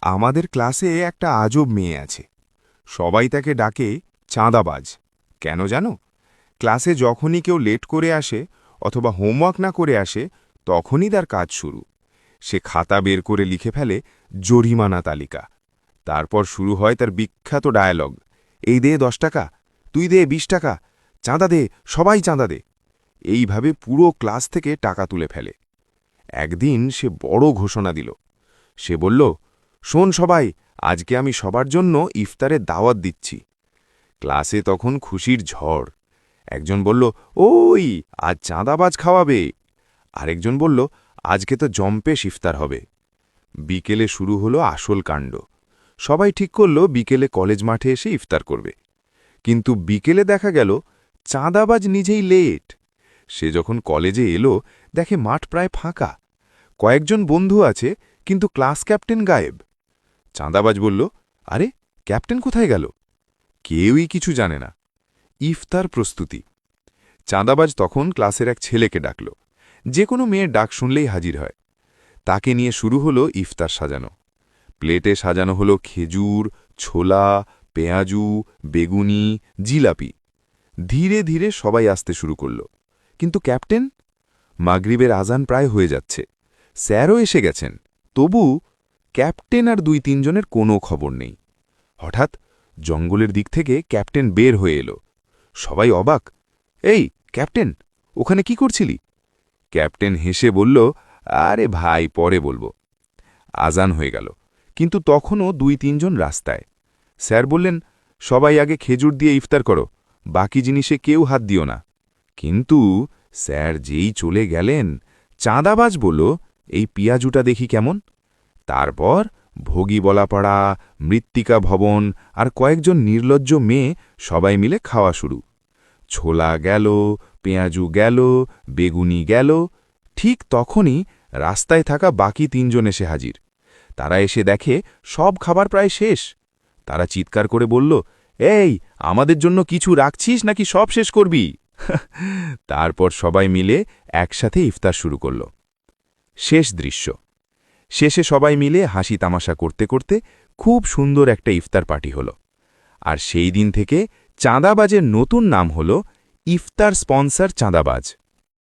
আমাদের ক্লাসে একটা আজব মেয়ে আছে। সবাই তাকে ডাকে চাঁদাবাজ। কেন জানো? ক্লাসে যখনই কেউ লেট করে আসে অথবা হোমওয়ার্ক না করে আসে, তখনই তার কাজ শুরু। সে খাতা বের করে লিখে ফেলে জরিমানা তালিকা। তারপর শুরু হয় তার বিখ্যাত ডায়ালগ, এই দে 10 টাকা, তুই দে 20 টাকা, চাঁদা দে, সবাই চাঁদা দে। এইভাবে পুরো ক্লাস থেকে টাকা তুলে ফেলে। একদিন সে বড় ঘোষণা দিল। সে বলল, শোন সবাই, আজকে আমি সবার জন্য ইফতারের দাওয়াত দিচ্ছি। ক্লাসে তখন খুশির ঝড়। একজন বলল, ওই আজ চাঁদাবাজ খাওয়াবে। আরেকজন বলল, আজকে তো জম্পেশ ইফতার হবে। বিকেলে শুরু হলো আসল কাণ্ড। সবাই ঠিক করল বিকেলে কলেজ মাঠে এসে ইফতার করবে। কিন্তু বিকেলে দেখা গেল চাঁদাবাজ নিজেই লেট। সে যখন কলেজে এলো, দেখে মাঠ প্রায় ফাঁকা। কয়েকজন বন্ধু আছে, কিন্তু ক্লাস ক্যাপ্টেন গায়েব। চাঁদাবাজ বলল, আরে ক্যাপ্টেন কোথায় গেল? কেউই কিছু জানে না। ইফতার প্রস্তুতি। চাঁদাবাজ তখন ক্লাসের এক ছেলেকে ডাকল। যে কোনো মেয়ের ডাক শুনলেই হাজির হয়। তাকে নিয়ে শুরু হলো ইফতার সাজানো। প্লেটে সাজানো হলো খেজুর, ছোলা, পেঁয়াজু, বেগুনি, জিলাপি। ধীরে ধীরে সবাই আসতে শুরু করল। কিন্তু ক্যাপ্টেন? মাগরিবের আজান প্রায় হয়ে যাচ্ছে। স্যারও এসে গেছেন। তবু ক্যাপ্টেন আর ২-৩ জনের কোনো খবর নেই। হঠাৎ জঙ্গলের দিক থেকে ক্যাপ্টেন বের হয়ে এলো। সবাই অবাক। এই ক্যাপ্টেন, ওখানে কি করছিলি? ক্যাপ্টেন হেসে বলল, আরে ভাই, পরে বলবো। আজান হয়ে গেল, কিন্তু তখনও ২-৩ জন রাস্তায়। স্যার বললেন, সবাই আগে খেজুর দিয়ে ইফতার করো, বাকি জিনিসে কেউ হাত দিও না। কিন্তু স্যার যেই চলে গেলেন, চাঁদাবাজ বলল, এই পিয়াজুটা দেখি কেমন। তারপর ভোগী বলাপাড়া, মৃত্তিকা ভবন আর কয়েকজন নির্লজ্জ মেয়ে সবাই মিলে খাওয়া শুরু। ছোলা গেল, পেঁয়াজু গেল, বেগুনি গেল। ঠিক তখনই রাস্তায় থাকা বাকি ৩ জন এসে হাজির। তারা এসে দেখে সব খাবার প্রায় শেষ। তারা চিৎকার করে বলল, এই, আমাদের জন্য কিছু রাখছিস নাকি সব শেষ করবি? তারপর সবাই মিলে একসাথে ইফতার শুরু করল। শেষ দৃশ্য। শেষে সবাই মিলে হাসি তামাশা করতে করতে খুব সুন্দর একটা ইফতার পার্টি হল। আর সেই দিন থেকে চাঁদাবাজের নতুন নাম হল ইফতার স্পন্সর চাঁদাবাজ।